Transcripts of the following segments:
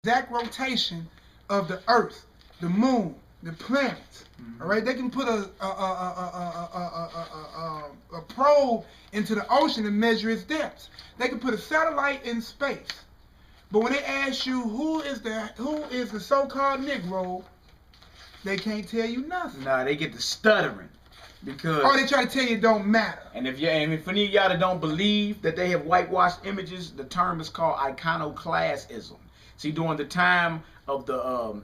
exact rotation of the Earth, the Moon, the planets. All right, they can put a probe into the ocean and measure its depths. They can put a satellite in space. But when they ask you who is the so-called Negro, they can't tell you nothing. Nah, they get the stuttering because. Or they try to tell you it don't matter. And if for any of y'all that don't believe that they have whitewashed images, the term is called iconoclastism. See, during the time of the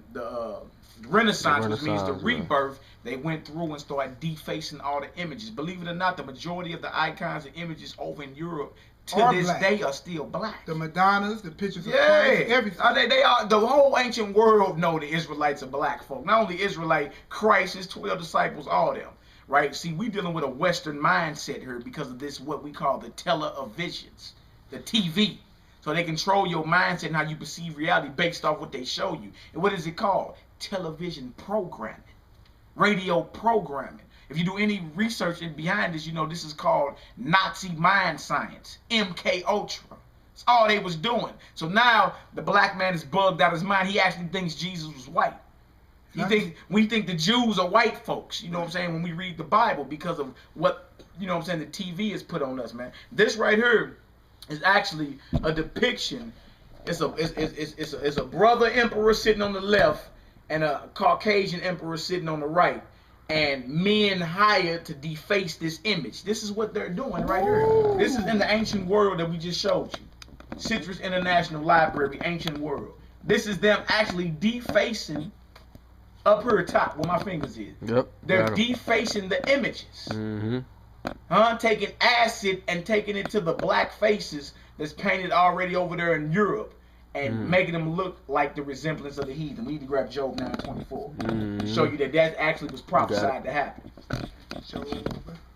Renaissance, which means the rebirth, they went through and started defacing all the images. Believe it or not, the majority of the icons and images over in Europe to this day are still black. The Madonnas, the pictures of Christ, everything. They are. The whole ancient world know the Israelites are black folk. Not only Israelite, Christ, his 12 disciples, all them. Right? See, we dealing with a Western mindset here because of this, what we call the televisions, the TV. So they control your mindset and how you perceive reality based off what they show you. And what is it called? Television programming, radio programming. If you do any research behind this, you know this is called Nazi mind science, MK Ultra. That's all they was doing. So now the black man is bugged out of his mind. He actually thinks Jesus was white. We think the Jews are white folks, you know what I'm saying, when we read the Bible because of what, you know what I'm saying, the TV has put on us, man. This right here is actually a depiction. It's a brother emperor sitting on the left and a Caucasian emperor sitting on the right. And men hired to deface this image. This is what they're doing right here. This is in the ancient world that we just showed you. Citrus International Library, ancient world. This is them actually defacing up here top where my fingers is. Yep. They're defacing the images. Taking acid and taking it to the black faces that's painted already over there in Europe and making them look like the resemblance of the heathen. We need to grab Job 9:24 to show you that actually was prophesied to happen. Job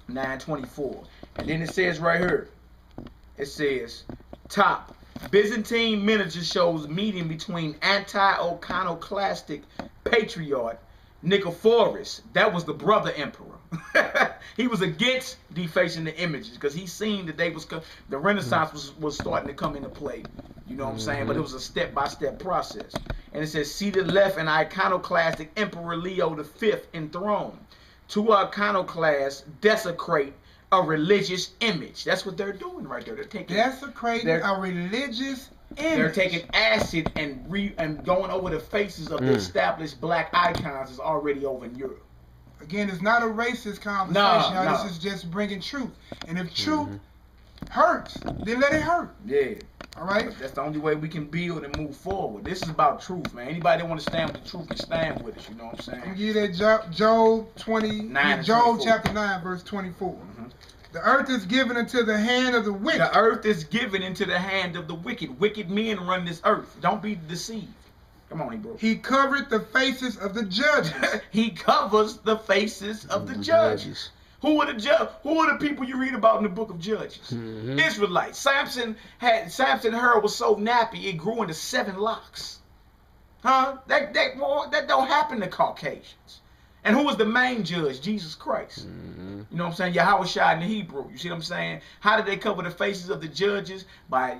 9:24. And then it says right here, it says, top, Byzantine miniature shows meeting between anti-iconoclastic patriarch Nicephorus. That was the brother emperor. He was against defacing the images because he seen that the Renaissance was starting to come into play. You know what I'm saying? But it was a step-by-step process. And it says, seated left an iconoclastic Emperor Leo V enthroned. Two iconoclasts desecrate a religious image. That's what they're doing right there. They're taking desecrating a religious image. They're taking acid and going over the faces of the established black icons that's already over in Europe. Again, it's not a racist conversation. No. This is just bringing truth. And if truth hurts, then let it hurt. Yeah. All right? But that's the only way we can build and move forward. This is about truth, man. Anybody that want to stand with the truth can stand with us. You know what I'm saying? I'm give you that Job chapter 9, verse 24. The earth is given into the hand of the wicked. The earth is given into the hand of the wicked. Wicked men run this earth. Don't be deceived. Come on, bro. He covered the faces of the judges. He covers the faces of the judges. Who are the people you read about in the book of Judges? Israelites. Samson's hair was so nappy it grew into 7 locks. That don't happen to Caucasians. And who was the main judge? Jesus Christ. You know what I'm saying? Yahweh in the Hebrew. You see what I'm saying? How did they cover the faces of the judges? By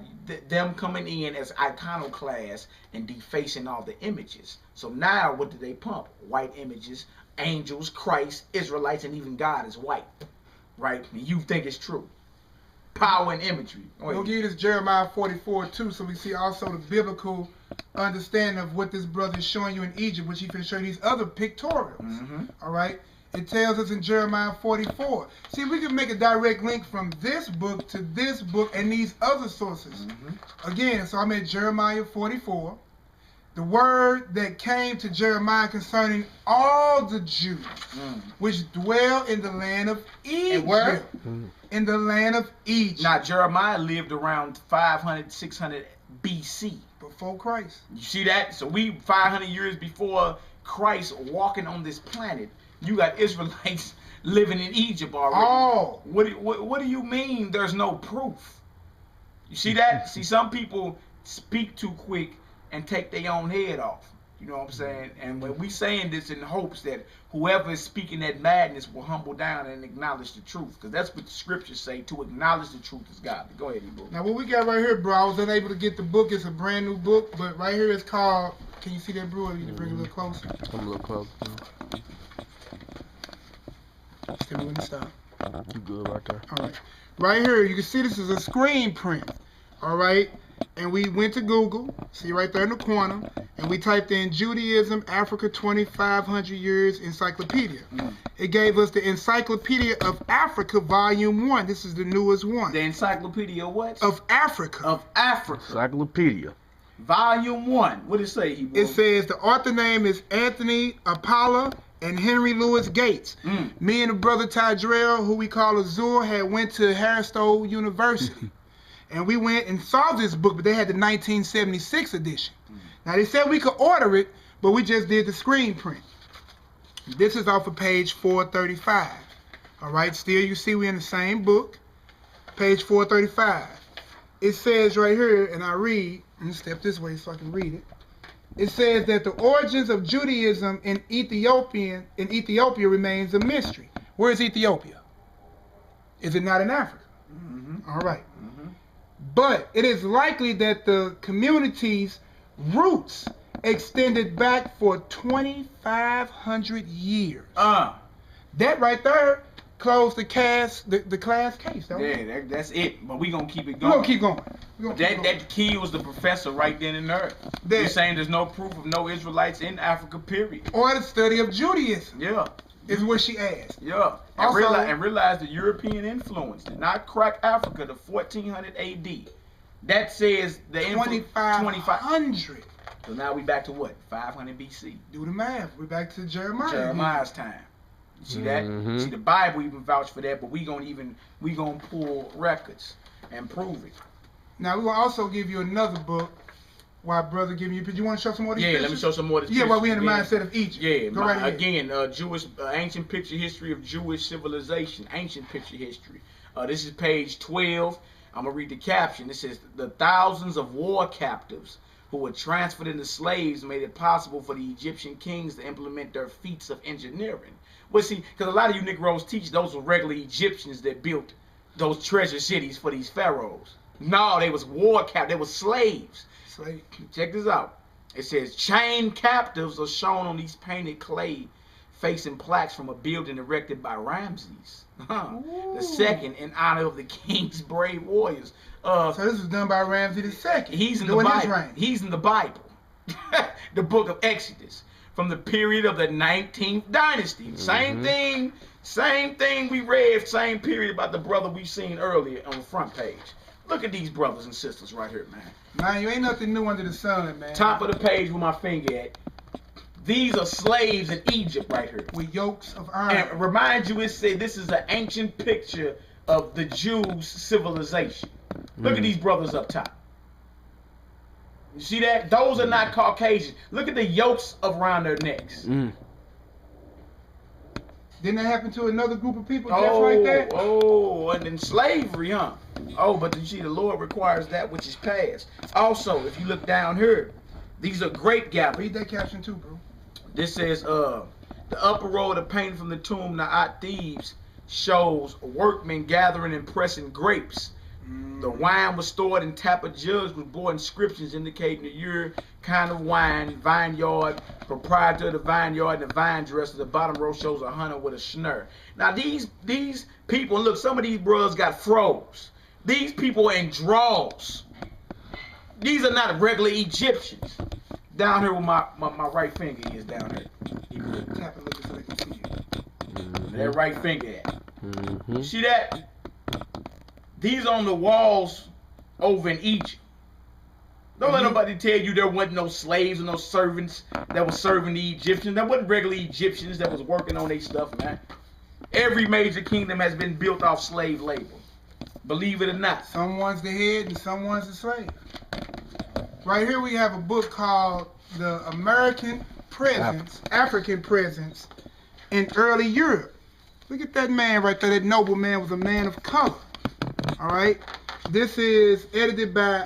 them coming in as iconoclasts and defacing all the images. So now what do they pump? White images, angels, Christ, Israelites, and even God is white. Right? And you think it's true. Power and imagery. We'll give you this Jeremiah 44 too, so we see also the biblical understanding of what this brother is showing you in Egypt, which he can show you these other pictorials. All right? It tells us in Jeremiah 44. See, we can make a direct link from this book to this book and these other sources. Again, so I'm at Jeremiah 44. The word that came to Jeremiah concerning all the Jews which dwell in the land of Egypt. And where? In the land of Egypt. Now, Jeremiah lived around 500, 600 BC. Before Christ. You see that? So we 500 years before Christ walking on this planet. You got Israelites living in Egypt already. Oh. What do you mean there's no proof? You see that? See, some people speak too quick and take their own head off. You know what I'm saying? And when we saying this in hopes that whoever is speaking that madness will humble down and acknowledge the truth. Because that's what the scriptures say, to acknowledge the truth is God. Go ahead, Ebro. Now what we got right here, bro, I was unable to get the book. It's a brand new book, but right here it's called, can you see that, bro? I need to bring it a little closer. I'm a little close. Tell me when to stop. You good right there. All right. Right here, you can see this is a screen print. All right. And we went to Google, see right there in the corner, and we typed in Judaism, Africa 2,500 Years Encyclopedia. It gave us the Encyclopedia of Africa, Volume 1. This is the newest one. The Encyclopedia of what? Of Africa. Of Africa. Encyclopedia. Volume 1. What did it say, Hebrew? It says the author name is Anthony Apala and Henry Louis Gates. Me and the brother Tydrell, who we call Azur, had went to Harrow University. And we went and saw this book, but they had the 1976 edition. Now, they said we could order it, but we just did the screen print. This is off of page 435. All right, still you see we in the same book, page 435. It says right here, and I read, let me step this way so I can read it. It says that the origins of Judaism in Ethiopia remains a mystery. Where is Ethiopia? Is it not in Africa? All right. But it is likely that the community's roots extended back for 2,500 years. That right there closed the class case, don't Yeah, that's it. But we gonna keep it We're going. gonna keep going. That key was the professor right then and there. You're saying there's no proof of no Israelites in Africa, period. Or the study of Judaism. Yeah. Is what she asked. Yeah. Also, realize the European influence did not crack Africa to 1400 AD. That says the 2,500. So now we back to what? 500 BC. Do the math. We're back to Jeremiah. Jeremiah's time. You see that? See, the Bible even vouch for that, but we gonna pull records and prove it. Now we're gonna also give you another book. While brother giving you, you want to show some more of these pictures? Let me show some more of these pictures. While we in the mindset of Egypt. Yeah, go right ahead. Again, Jewish ancient picture history of Jewish civilization, ancient picture history. This is page 12. I'm gonna read the caption. It says the thousands of war captives who were transferred into slaves made it possible for the Egyptian kings to implement their feats of engineering. Well, see, because a lot of you Negroes teach those were regular Egyptians that built those treasure cities for these pharaohs. No, they was war captives. They was slaves. Check this out. It says chained captives are shown on these painted clay facing plaques from a building erected by Ramses the second in honor of the king's brave warriors. So this was done by Ramses II. He's in the Bible. He's in the Bible. The book of Exodus from the period of the 19th dynasty. Same thing we read, same period about the brother we seen earlier on the front page. Look at these brothers and sisters right here, man. Man, you ain't nothing new under the sun, man. Top of the page with my finger at. These are slaves in Egypt right here. With yokes of iron. And remind you, it said this is an ancient picture of the Jews' civilization. Look at these brothers up top. You see that? Those are not Caucasian. Look at the yokes around their necks. Didn't that happen to another group of people just like that? Oh, and then slavery, huh? Oh, but you see, the Lord requires that which is past. Also, if you look down here, these are grape gatherers. Read that caption too, bro. This says, the upper row of the painting from the tomb Na'at Thebes shows workmen gathering and pressing grapes. The wine was stored in tapper jugs with bore inscriptions indicating the year, kind of wine, vineyard, proprietor of the vineyard, and the vine dresser. The bottom row shows a hunter with a snare. Now these people, look, some of these brothers got froze. These people are in draws. These are not regular Egyptians. Down here where my right finger is down here. Tap it, look so they can see it. That right finger at. You see that? These on the walls over in Egypt. Don't let nobody tell you there wasn't no slaves or no servants that was serving the Egyptians. That wasn't regular Egyptians that was working on their stuff, man. Every major kingdom has been built off slave labor. Believe it or not. Someone's the head and someone's the slave. Right here we have a book called The American Presence, African Presence in Early Europe. Look at that man right there. That noble man was a man of color. All right. This is edited by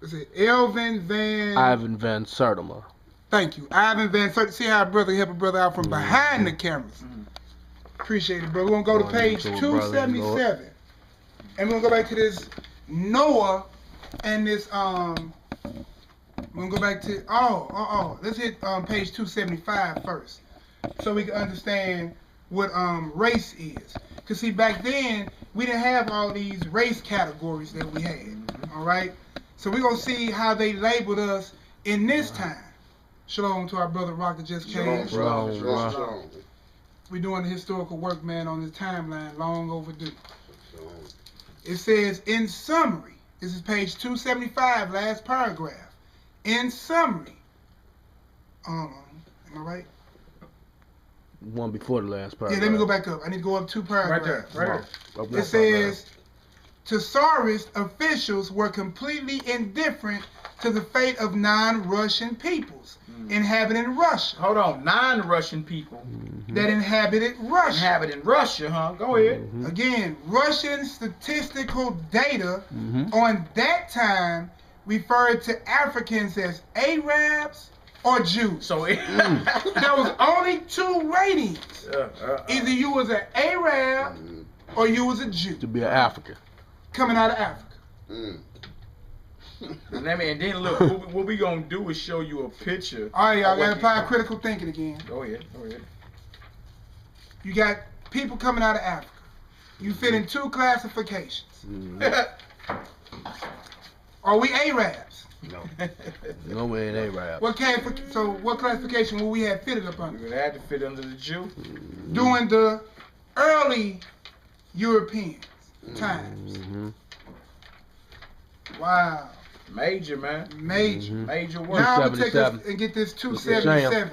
Is it Ivan Van Sertima. Thank you. Ivan Van Sertima. See how a brother help a brother out from behind the cameras. Appreciate it, bro. We're going to go to page 277. And we're going to go back to this Noah and this, we're going to go back to, let's hit page 275 first. So we can understand what race is. Because see, back then, we didn't have all these race categories that we had. All right? So we're going to see how they labeled us in this time. Shalom to our brother Rock that just came. Shalom. We're doing the historical work, man, on this timeline, long overdue. It says, in summary, this is page 275, last paragraph. In summary, am I right? One before the last paragraph. Yeah, let me go back up. I need to go up 2 paragraphs. Right there. It says, Tsarist officials were completely indifferent to the fate of non-Russian peoples inhabiting Russia. Hold on, non-Russian people that inhabited Russia. Inhabiting Russia, huh? Go ahead. Again, Russian statistical data on that time referred to Africans as Arabs or Jews. So there was only 2 ratings. Either you was an Arab or you was a Jew. To be an African. Coming out of Africa. And then look, what we gonna do is show you a picture. All right, y'all gotta apply critical thinking again. Go ahead. You got people coming out of Africa. You fit in 2 classifications. Are we Arabs? No. No, we ain't Arabs. What classification will we have fitted up under? We would have to fit under the Jew. During the early European times. Wow. Major, man. Major work. Now I'm gonna take us and get this 277.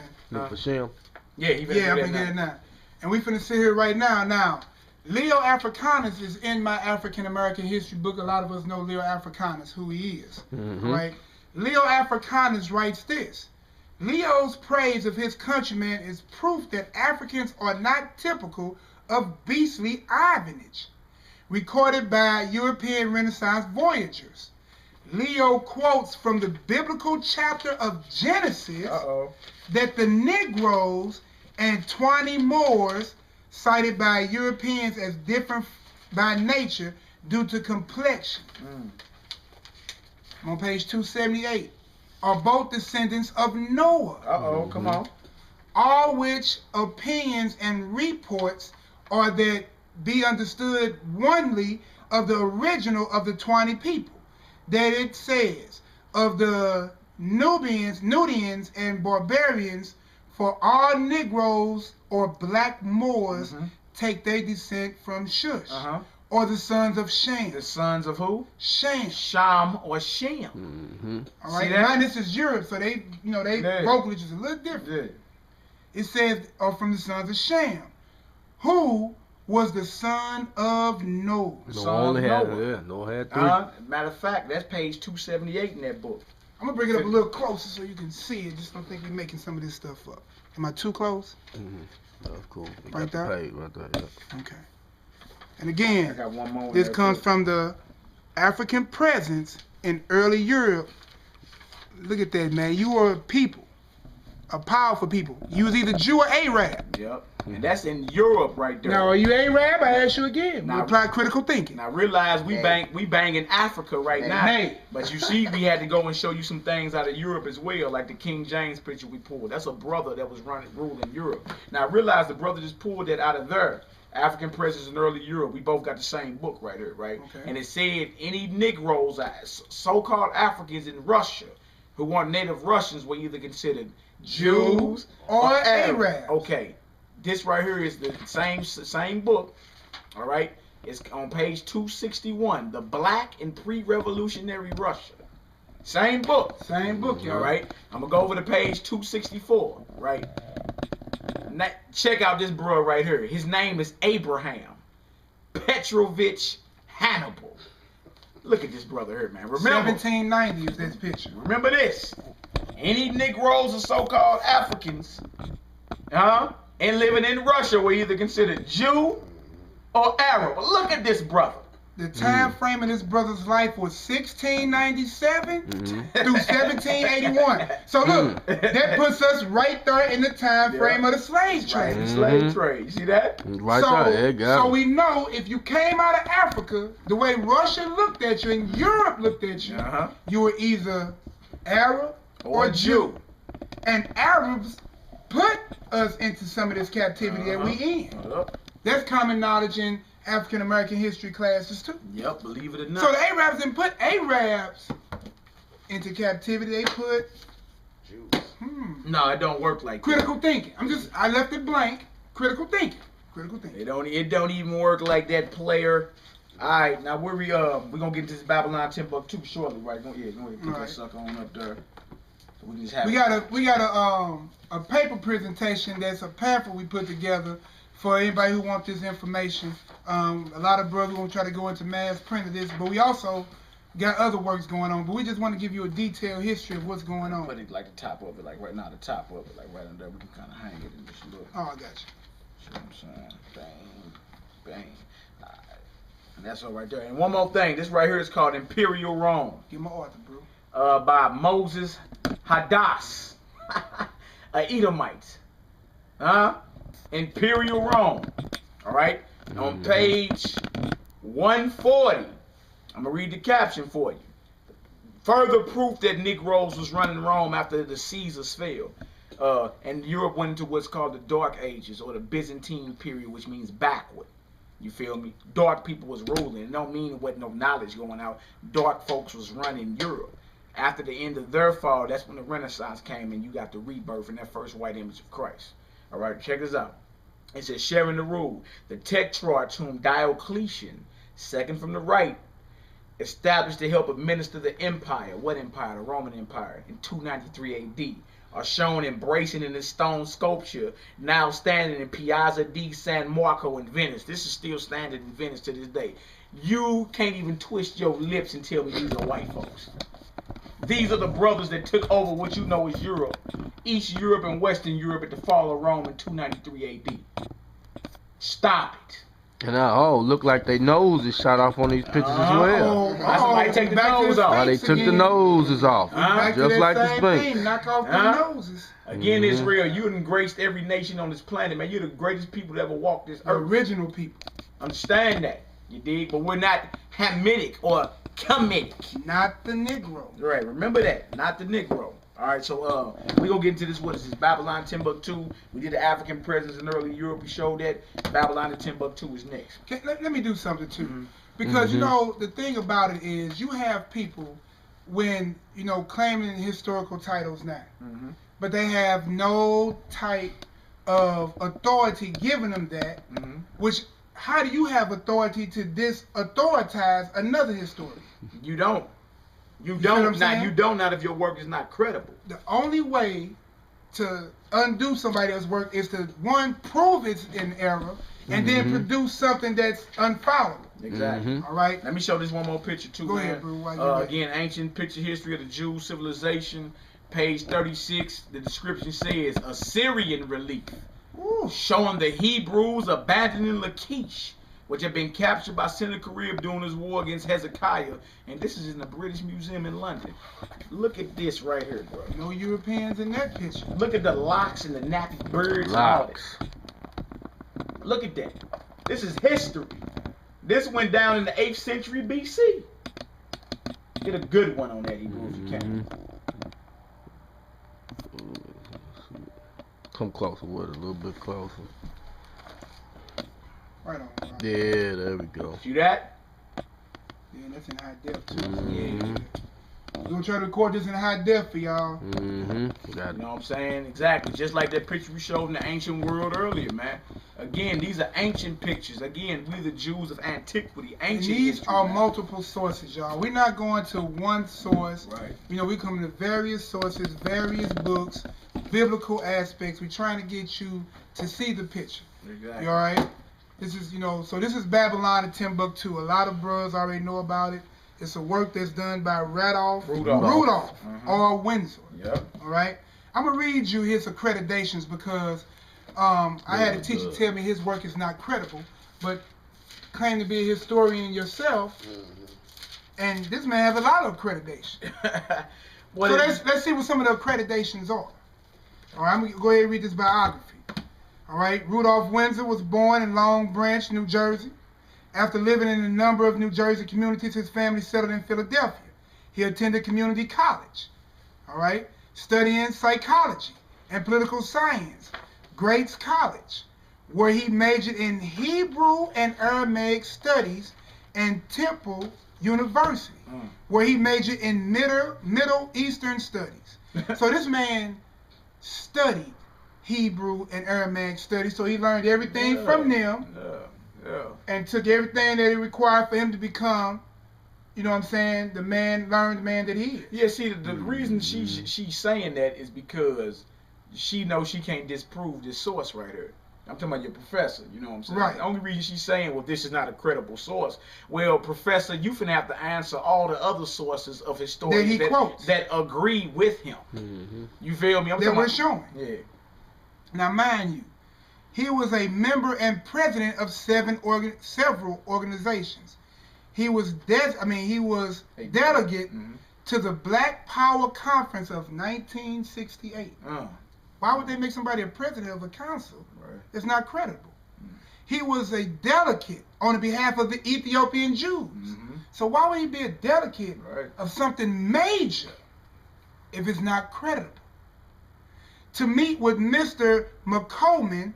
For Shem. Yeah, I'm gonna get it now. And we finna sit here right now. Now, Leo Africanus is in my African American history book. A lot of us know Leo Africanus, who he is. Right? Leo Africanus writes this. Leo's praise of his countrymen is proof that Africans are not typical of beastly Ivanage, recorded by European Renaissance voyagers. Leo quotes from the biblical chapter of Genesis that the Negroes and 20 Moors, cited by Europeans as different by nature due to complexion, on page 278, are both descendants of Noah. Come on. All which opinions and reports are that be understood only of the original of the 20 people, that it says, of the Nubians and barbarians, for all Negroes or black Moors take their descent from Shush, or the sons of Shem. The sons of who? Shem. Sham or Shem. All right, now this is Europe, so they, vocalists is a little different. It says, from the sons of Shem, who was the son of Noah. Noah had 3. Matter of fact, that's page 278 in that book. I'm gonna bring it up a little closer so you can see it. Just don't think we're making some of this stuff up. Am I too close? That's cool. Right there? Right there, yeah. Okay. And again, I got one more this comes from the African presence in early Europe. Look at that, man. You were a people, a powerful people. You was either Jew or Arab. Yep. And that's in Europe right there. Now, are you Arab? I ask you again. Now, we apply critical thinking. Now, realize we bang in Africa right now. But you see, we had to go and show you some things out of Europe as well, like the King James picture we pulled. That's a brother that was ruling Europe. Now, realize the brother just pulled that out of there. African presence in early Europe. We both got the same book right here, right? Okay. And it said any Negroes, so-called Africans in Russia, who weren't native Russians, were either considered Jews or Arabs. Okay. This right here is the same book, all right? It's on page 261, The Black in Pre-Revolutionary Russia. Same book. Same book, y'all. All right? I'm going to go over to page 264, right? Now, check out this bro right here. His name is Abraham Petrovich Hannibal. Look at this brother here, man. Remember, 1790 is this picture. Remember this. Any Negroes or so-called Africans, and living in Russia were either considered Jew or Arab. Look at this brother. The time frame of this brother's life was 1697 through 1781. So look, that puts us right there in the time frame of the slave trade. Right, the slave trade. You see that? Right there, so we know if you came out of Africa, the way Russia looked at you and Europe looked at you, you were either Arab or Jew. And Arabs put us into some of this captivity that we in. That's common knowledge in African American history classes too. Yep, believe it or not. So the Arabs didn't put Arabs into captivity. They put Jews. No, it don't work like critical that. thinking. I left it blank. Critical thinking. Critical thinking. It don't even work like that, player. All right, now we're gonna get into this Babylon Timbuktu shortly, right? Go ahead, put that sucker on up there. So we can just have we got a paper presentation that's a pamphlet we put together for anybody who wants this information. A lot of brothers won't try to go into mass print of this, but we also got other works going on. But we just want to give you a detailed history of what's going on. Put it like the top of it, like right now, the top of it, like right under there. We can kind of hang it and just look. Oh, I got you. See what I'm saying? Bang, bang. All right. And that's all right there. And one more thing. This right here is called Imperial Rome. Give my author, bro. By Moses Hadass, a Edomite. Imperial Rome. All right. On page 140, I'm going to read the caption for you. Further proof that Negroes was running Rome after the Caesars fell. And Europe went into what's called the Dark Ages, or the Byzantine period, which means backward. You feel me? Dark people was ruling. It don't mean there wasn't no knowledge going out. Dark folks was running Europe. After the end of their fall, that's when the Renaissance came and you got the rebirth in that first white image of Christ. All right, check this out. It says, sharing the rule, the Tetrarchs whom Diocletian, second from the right, established to help administer the empire. What empire? The Roman Empire, in 293 AD, are shown embracing in this stone sculpture, now standing in Piazza di San Marco in Venice. This is still standing in Venice to this day. You can't even twist your lips and tell me these are white folks. These are the brothers that took over what you know as Europe, East Europe and Western Europe at the fall of Rome in 293 AD. Stop it. And now, look like their nose is shot off on these pictures as well. Somebody take the nose off. Why they took the noses off, just like the Sphinx. Knock off the noses. Again, Israel, you done graced every nation on this planet, man. You're the greatest people that ever walked this earth. Original people. Understand that, you dig? But we're not Hamitic or Kemetic. Not the Negro. Right, remember that. Not the Negro. All right, so we're going to get into this. What is this? Babylon, Timbuktu. We did the African presence in early Europe. We showed that. Babylon and Timbuktu is next. Let me do something, too. Because, you know, the thing about it is you have people when, you know, claiming historical titles now. But they have no type of authority giving them that. Which, how do you have authority to disauthoritize another historian? You don't. You don't. Not if your work is not credible. The only way to undo somebody else's work is to, one, prove it's in error, and then produce something that's unfollowable. Exactly. All right. Let me show this one more picture too. Go ahead, bro. Again, ancient picture history of the Jews civilization, page 36. The description says Assyrian relief, showing the Hebrews abandoning Lachish, which had been captured by Sennacherib during his war against Hezekiah. And this is in the British Museum in London. Look at this right here, bro. No Europeans in that picture. Look at the locks and the nappy birds and all this. Look at that. This is history. This went down in the 8th century BC. Get a good one on that, Hebrew, if you can. Come closer with it, a little bit closer. Right on. Right. Yeah, there we go. See that? Yeah, that's in high def too. Yeah. We're gonna try to record this in high def for y'all. You know what I'm saying? Exactly. Just like that picture we showed in the ancient world earlier, man. Again, these are ancient pictures. Again, we the Jews of antiquity. Ancient and these history, are man. multiple sources, y'all. We're not going to one source. Right. You know, we come to various sources, various books, biblical aspects. We're trying to get you to see the picture. Exactly. You all right? This is, you know, so this is Babylon and Timbuktu. A lot of brothers already know about it. It's a work that's done by Rudolph or Windsor. Yep. All right? I'm going to read you his accreditations because I had a teacher tell me his work is not credible. But claim to be a historian yourself, and this man has a lot of accreditation. So let's see what some of the accreditations are. All right, I'm going to go ahead and read this biography. All right, Rudolph Windsor was born in Long Branch, New Jersey. After living in a number of New Jersey communities, his family settled in Philadelphia. He attended community college, all right, studying psychology and political science, Greats College, where he majored in Hebrew and Aramaic studies, and Temple University, where he majored in Middle Eastern studies. So this man studied Hebrew and Aramaic studies, so he learned everything from them and took everything that it required for him to become, you know what I'm saying, the learned man that he is. Yeah, see, the reason she's saying that is because she knows she can't disprove this source right here. I'm talking about your professor, you know what I'm saying? Right. The only reason she's saying, well, this is not a credible source. Well, professor, you finna have to answer all the other sources of historians that agree with him. You feel me? That we're showing. Yeah. Now, mind you, he was a member and president of several organizations. He was delegate to the Black Power Conference of 1968. Why would they make somebody a president of a council? It's not credible. He was a delegate on behalf of the Ethiopian Jews. So why would he be a delegate of something major if it's not credible? To meet with Mr. McColeman,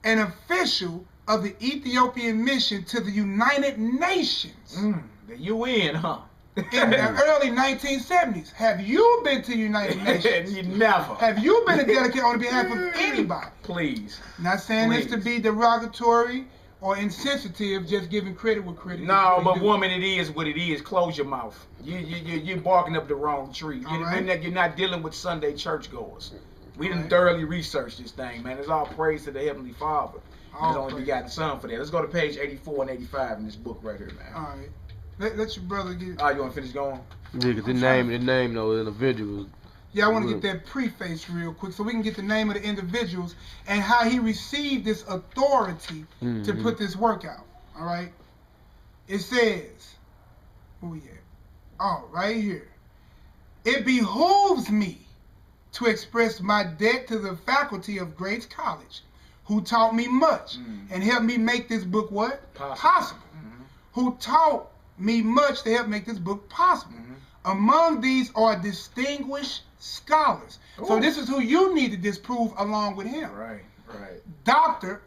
an official of the Ethiopian mission to the United Nations. The UN, huh? In the early 1970s. Have you been to the United Nations? You never. Have you been a delegate on behalf of anybody? Please. Not saying this to be derogatory or insensitive, just giving credit where credit is. No, but woman, it is what it is. Close your mouth. You're barking up the wrong tree. You're not dealing with Sunday churchgoers. We done thoroughly researched this thing, man. It's all praise to the Heavenly Father. His only begotten Son for that. Let's go to page 84 and 85 in this book right here, man. All right. Let your brother get... Oh, you want to finish going? Yeah, because the name, though, individuals. Yeah, I want to get that preface real quick so we can get the name of the individuals and how he received this authority to put this work out. All right? It says, where we at? Oh, right here. It behooves me to express my debt to the faculty of Greats College, who taught me much and helped me make this book what? Possible. Who taught me much to help make this book possible. Among these are distinguished scholars. Ooh. So this is who you need to disprove along with him. Right. Dr.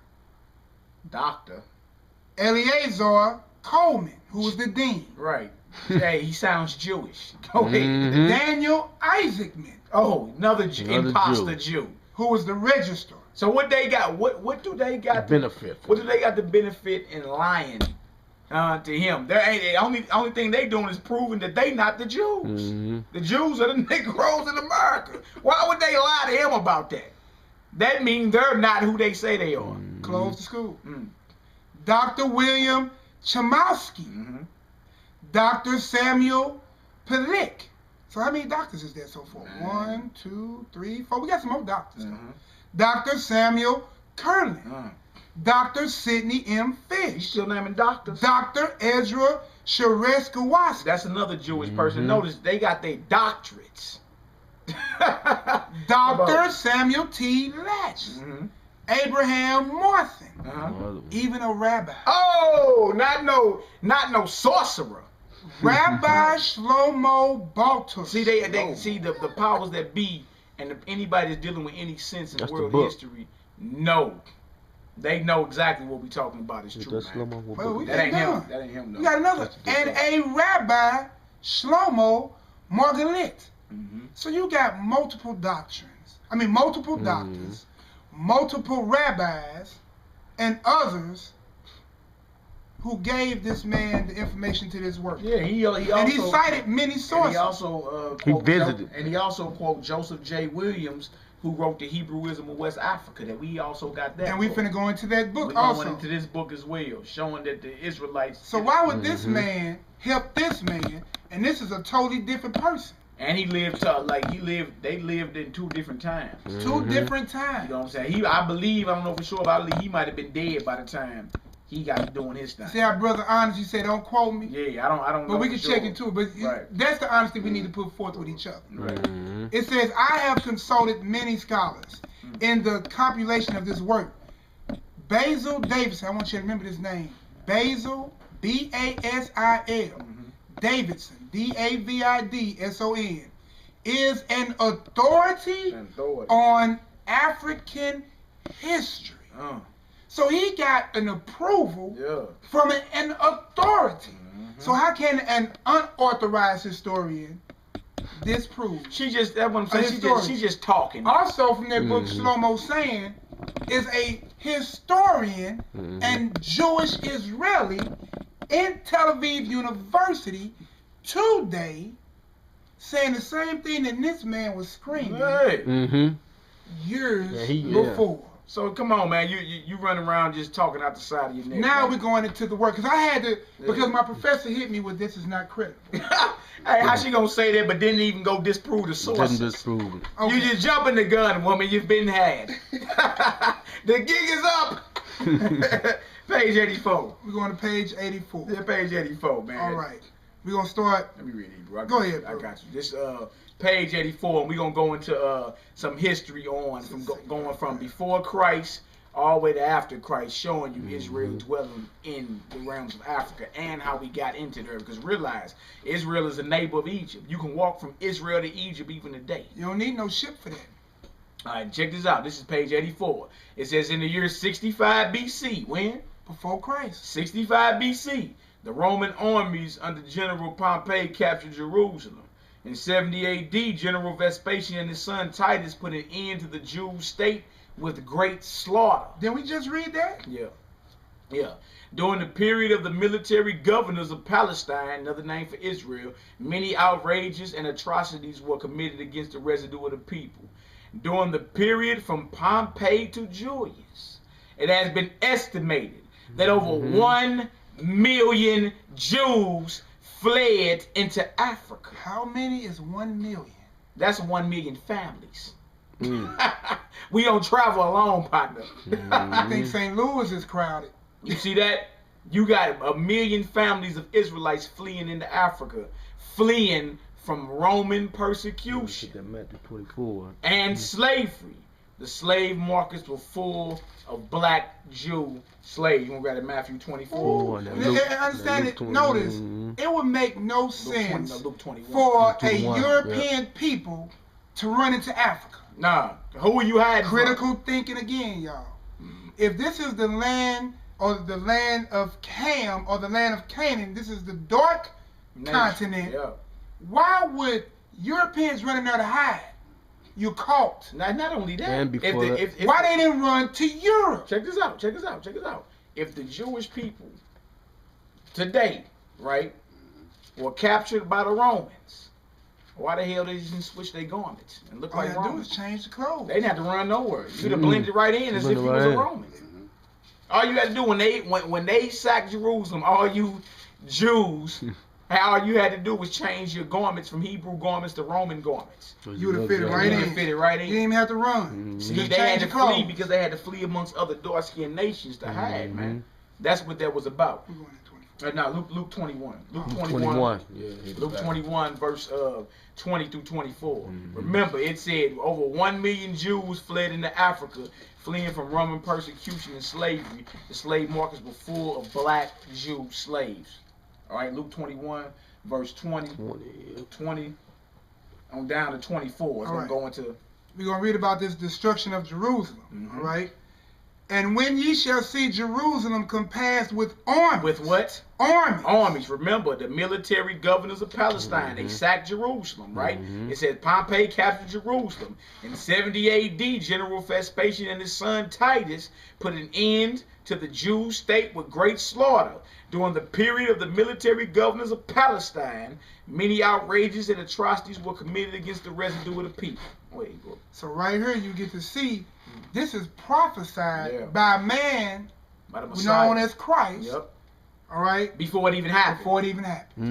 Eleazar Coleman, who was the dean. Right. Hey, he sounds Jewish. Go ahead. Daniel Isaacman. Oh, another imposter Jew. Who was the registrar. So what they got? What do they got? Benefit. What do they got to benefit in lying to him? There ain't the only thing they doing is proving that they not the Jews. The Jews are the Negroes in America. Why would they lie to him about that? That means they're not who they say they are. Close the school. Dr. William Chomsky. Dr. Samuel Pilick. So how many doctors is there so far? 1, 2, 3, 4. We got some more doctors. Dr. Samuel Curlin. Dr. Sidney M. Fish. You still naming doctors? Dr. Ezra Sherezkowski. That's another Jewish person. Notice they got their doctorates. Dr. Samuel T. Latch. Abraham Morthen. Even a rabbi. Oh, not no sorcerer. Rabbi Shlomo Baltus. See, they see the powers that be, and anybody that's dealing with any sense in world history know. They know exactly what we're talking about is true, man. Well, that ain't him. That ain't him, though. We got another. And a Rabbi Shlomo Margalit. So you got multiple doctrines. I mean, multiple doctors, multiple rabbis, and others who gave this man the information to this work. Yeah, he also, and he cited many sources. He also quote Joseph J. Williams, who wrote the Hebrewism of West Africa. That we also got that. And we finna go into that book we also. Going into this book as well, showing that the Israelites. So why would this man help this man? And this is a totally different person. And he lived they lived in 2 different times. 2 different times. You know what I'm saying? I don't know for sure, but I believe he might have been dead by the time he got doing his thing. See how brother honest, you say don't quote me? Yeah, I don't know. But we can check it too. But that's the honesty we need to put forth with each other. Right. It says, I have consulted many scholars in the compilation of this work. Basil Davidson, I want you to remember this name. Basil, B-A-S-I-L, Davidson, D-A-V-I-D-S-O-N, is an authority on African history. So he got an approval from an authority. So how can an unauthorized historian disprove? She just, that's what I'm saying, she just talking. Also from that book, Shlomo saying, is a historian and Jewish Israeli in Tel Aviv University today saying the same thing that this man was screaming years before. So come on, man, you run around just talking out the side of your neck. Now we're going into the work, because I had to, because my professor hit me with this is not critical. Hey, how she gonna say that but didn't even go disprove the source? Didn't disprove it. Okay. You just jumping the gun, woman, you've been had. The gig is up. Page 84. We're going to page 84. Yeah, page 84, man. All right. We're going to start. Let me read it, bro. Go ahead, bro. I got you. This page 84, and we're going to go into some history on going from before Christ all the way to after Christ, showing you Israel dwelling in the realms of Africa and how we got into there. Because realize, Israel is a neighbor of Egypt. You can walk from Israel to Egypt even today. You don't need no ship for that. All right, check this out. This is page 84. It says in the year 65 BC, when? Before Christ. 65 BC, the Roman armies under General Pompey captured Jerusalem. In 70 AD, General Vespasian and his son Titus put an end to the Jews' state with great slaughter. Did we just read that? Yeah. During the period of the military governors of Palestine, another name for Israel, many outrages and atrocities were committed against the residue of the people. During the period from Pompey to Julius, it has been estimated that over 1 million Jews fled into Africa. How many is 1 million? That's 1 million families. We don't travel alone, partner. I think St. Louis is crowded. You see that? You got 1 million families of Israelites fleeing into Africa, fleeing from Roman persecution and slavery. The slave markets were full of black Jew slaves. You want to grab it, Matthew 24? Understand it. Notice, it would make no sense for a European people to run into Africa. Nah, who are you hiding Critical thinking again, y'all. If this is the land or the land of Cam or the land of Canaan, this is the dark continent. Why would Europeans run in there to hide? You caught. Not only that. And before why they didn't run to Europe? Check this out. If the Jewish people today, right, were captured by the Romans, why the hell they didn't switch their garments and look like Romans? All you do is change the clothes. They didn't have to run nowhere. You'd have blended right in as if he was a Roman. All you had to do when they sacked Jerusalem, all you Jews, all you had to do was change your garments from Hebrew garments to Roman garments. You would have fit it right in. Fit it right in. You didn't even have to run. See, they had to flee because they had to flee amongst other dark-skinned nations to hide, man. That's what that was about. Now, Luke 21. Luke 21. Luke 21, verse 20 through 24. Remember, it said over 1 million Jews fled into Africa, fleeing from Roman persecution and slavery. The slave markets were full of black Jew slaves. All right, Luke 21, verse 20 on down to 24. It's going to go into... We're going to read about this destruction of Jerusalem, all right? And when ye shall see Jerusalem compassed with armies. With what? Armies. Armies. Remember, the military governors of Palestine, they sacked Jerusalem, right? It says Pompey captured Jerusalem. In 70 AD, General Vespasian and his son Titus put an end to the Jews' state with great slaughter. During the period of the military governors of Palestine, many outrages and atrocities were committed against the residue of the people. So right here you get to see this is prophesied by a man known as Christ. All right. Before it even happened.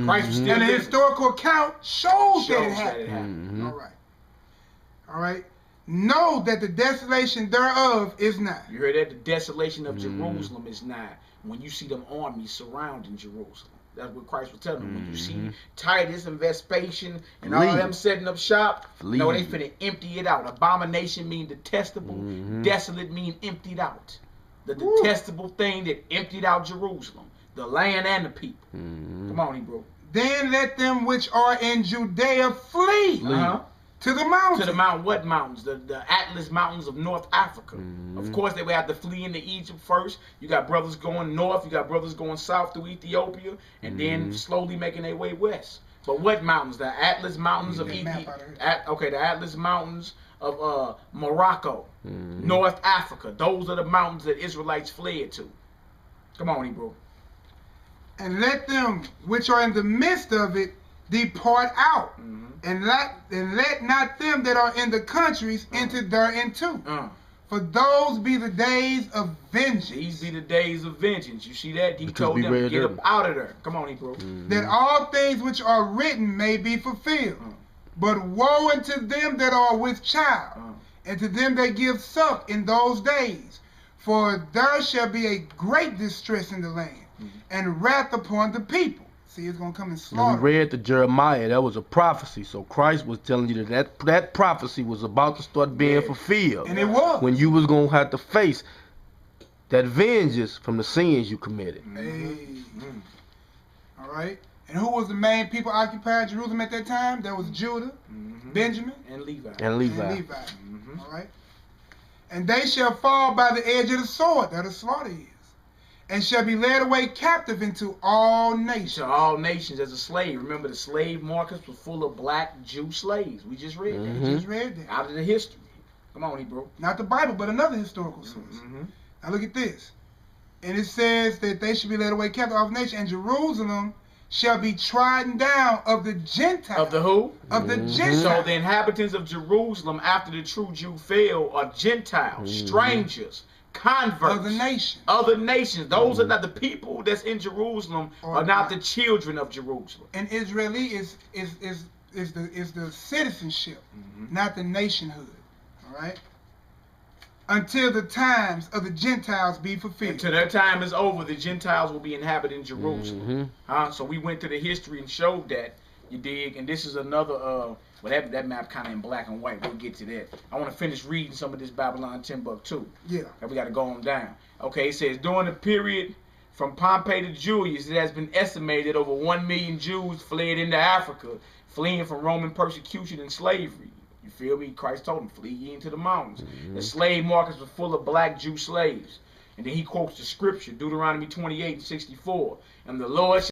Christ was still and the historical account shows that it happened. All right. know that the desolation thereof is nigh. You heard that? The desolation of Jerusalem is nigh. When you see them armies surrounding Jerusalem. That's what Christ was telling them. When you see Titus and Vespasian and all of them setting up shop, no, they finna empty it out. Abomination mean detestable. Desolate mean emptied out. The detestable thing that emptied out Jerusalem. The land and the people. Come on, Hebrew. Then let them which are in Judea flee to the mountains. To the mountain. What mountains? The Atlas Mountains of North Africa. Of course, they would have to flee into Egypt first. You got brothers going north. You got brothers going south through Ethiopia. And then slowly making their way west. But what mountains? The Atlas Mountains of Ethiopia. Okay, the Atlas Mountains of Morocco. North Africa. Those are the mountains that Israelites fled to. Come on, Hebrew. And let them which are in the midst of it depart out. And let not them that are in the countries enter thereinto. For those be the days of vengeance. These be the days of vengeance. You see that? He told them to get up out of there. Come on, Hebrew. That all things which are written may be fulfilled. But woe unto them that are with child, and to them that give suck in those days. For there shall be a great distress in the land, and wrath upon the people. See, it's going to come and slaughter. We read the Jeremiah. That was a prophecy. So Christ was telling you that prophecy was about to start being fulfilled. And it was. When you was going to have to face that vengeance from the sins you committed. All right. And who was the main people occupying Jerusalem at that time? That was Judah, Benjamin, and Levi. All right. And they shall fall by the edge of the sword, that the slaughter is. And shall be led away captive into all nations. To all nations as a slave. Remember, the slave markets were full of black Jew slaves. We just read that. We just read that. Out of the history. Come on, Hebrew. Not the Bible, but another historical source. Now look at this. And it says that they should be led away captive of nations, and Jerusalem shall be trodden down of the Gentiles. Of the who? Of the Gentiles. So the inhabitants of Jerusalem, after the true Jew fell, are Gentiles, strangers, converts. Other nations. Those are not the people that's in Jerusalem, are not the children of Jerusalem. And Israeli is the citizenship, not the nationhood. All right? Until the times of the Gentiles be fulfilled. Until their time is over, the Gentiles will be inhabiting Jerusalem. So we went to the history and showed that. You dig? And this is another, well, that map kind of in black and white. We'll get to that. I want to finish reading some of this Babylon Timbuktu. Yeah. And we got to go on down. Okay, it says, during the period from Pompey to Julius, it has been estimated over 1 million Jews fled into Africa, fleeing from Roman persecution and slavery. You feel me? Christ told them, flee ye into the mountains. The slave markets were full of black Jew slaves. And then he quotes the scripture, Deuteronomy 28:64. And the Lord